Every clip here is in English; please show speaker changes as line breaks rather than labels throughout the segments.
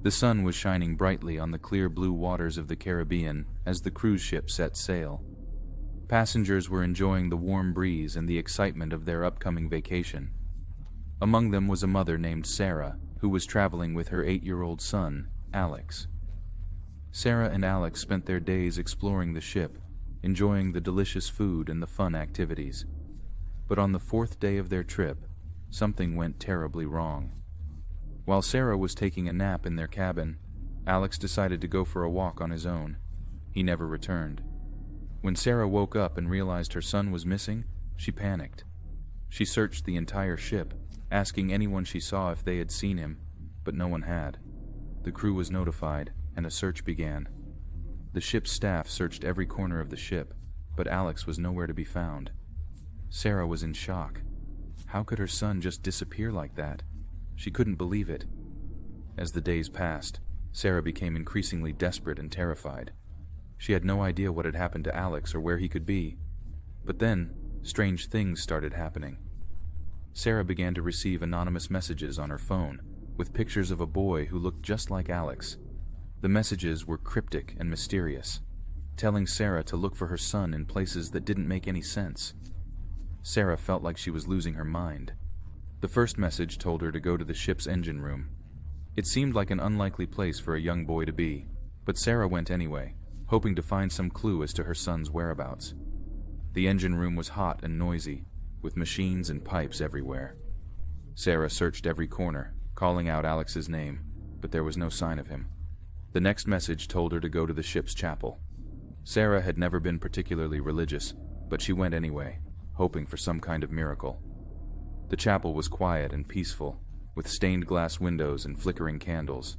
The sun was shining brightly on the clear blue waters of the Caribbean as the cruise ship set sail. Passengers were enjoying the warm breeze and the excitement of their upcoming vacation. Among them was a mother named Sarah, who was traveling with her 8-year-old son, Alex. Sarah and Alex spent their days exploring the ship, enjoying the delicious food and the fun activities. But on the 4th day of their trip, something went terribly wrong. While Sarah was taking a nap in their cabin, Alex decided to go for a walk on his own. He never returned. When Sarah woke up and realized her son was missing, she panicked. She searched the entire ship, asking anyone she saw if they had seen him, but no one had. The crew was notified, and a search began. The ship's staff searched every corner of the ship, but Alex was nowhere to be found. Sarah was in shock. How could her son just disappear like that? She couldn't believe it. As the days passed, Sarah became increasingly desperate and terrified. She had no idea what had happened to Alex or where he could be. But then, strange things started happening. Sarah began to receive anonymous messages on her phone, with pictures of a boy who looked just like Alex. The messages were cryptic and mysterious, telling Sarah to look for her son in places that didn't make any sense. Sarah felt like she was losing her mind. The first message told her to go to the ship's engine room. It seemed like an unlikely place for a young boy to be, but Sarah went anyway, hoping to find some clue as to her son's whereabouts. The engine room was hot and noisy, with machines and pipes everywhere. Sarah searched every corner, calling out Alex's name, but there was no sign of him. The next message told her to go to the ship's chapel. Sarah had never been particularly religious, but she went anyway, hoping for some kind of miracle. The chapel was quiet and peaceful, with stained glass windows and flickering candles.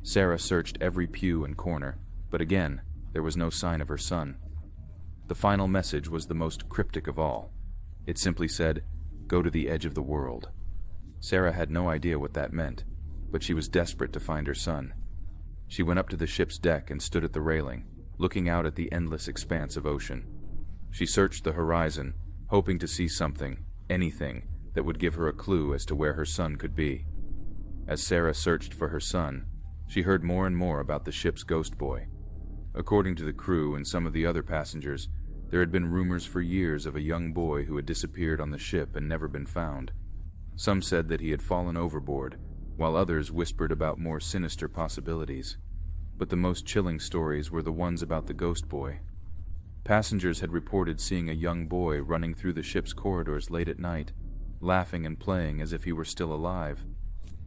Sarah searched every pew and corner, but again, there was no sign of her son. The final message was the most cryptic of all. It simply said, "Go to the edge of the world." Sarah had no idea what that meant, but she was desperate to find her son. She went up to the ship's deck and stood at the railing, looking out at the endless expanse of ocean. She searched the horizon, hoping to see something, anything, that would give her a clue as to where her son could be. As Sarah searched for her son, she heard more and more about the ship's ghost boy. According to the crew and some of the other passengers, there had been rumors for years of a young boy who had disappeared on the ship and never been found. Some said that he had fallen overboard, while others whispered about more sinister possibilities. But the most chilling stories were the ones about the ghost boy. Passengers had reported seeing a young boy running through the ship's corridors late at night, laughing and playing as if he were still alive.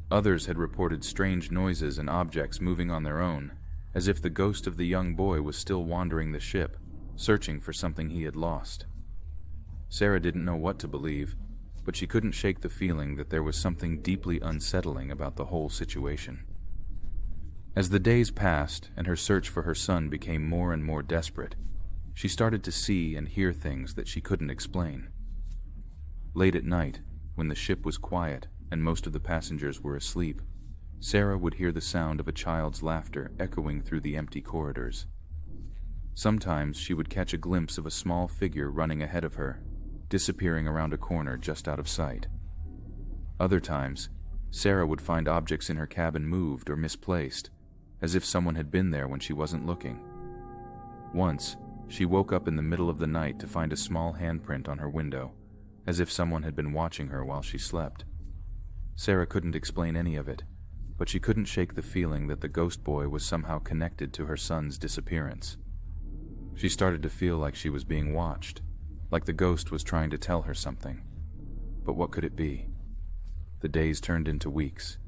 Others had reported strange noises and objects moving on their own, as if the ghost of the young boy was still wandering the ship, searching for something he had lost. Sarah didn't know what to believe, but she couldn't shake the feeling that there was something deeply unsettling about the whole situation. As the days passed and her search for her son became more and more desperate, she started to see and hear things that she couldn't explain. Late at night, when the ship was quiet and most of the passengers were asleep, Sarah would hear the sound of a child's laughter echoing through the empty corridors. Sometimes she would catch a glimpse of a small figure running ahead of her, disappearing around a corner just out of sight. Other times, Sarah would find objects in her cabin moved or misplaced, as if someone had been there when she wasn't looking. Once, she woke up in the middle of the night to find a small handprint on her window, as if someone had been watching her while she slept. Sarah couldn't explain any of it, but she couldn't shake the feeling that the ghost boy was somehow connected to her son's disappearance. She started to feel like she was being watched, like the ghost was trying to tell her something. But what could it be? The days turned into weeks,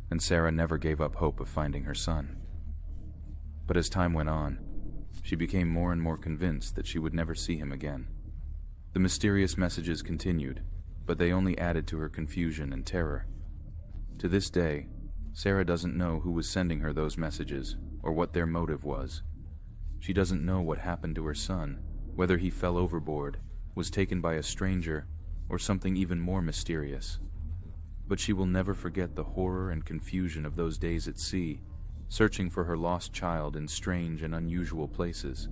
and Sarah never gave up hope of finding her son. But as time went on, she became more and more convinced that she would never see him again. The mysterious messages continued, but they only added to her confusion and terror. To this day, Sarah doesn't know who was sending her those messages or what their motive was. She doesn't know what happened to her son, whether he fell overboard, was taken by a stranger, or something even more mysterious. But she will never forget the horror and confusion of those days at sea, searching for her lost child in strange and unusual places.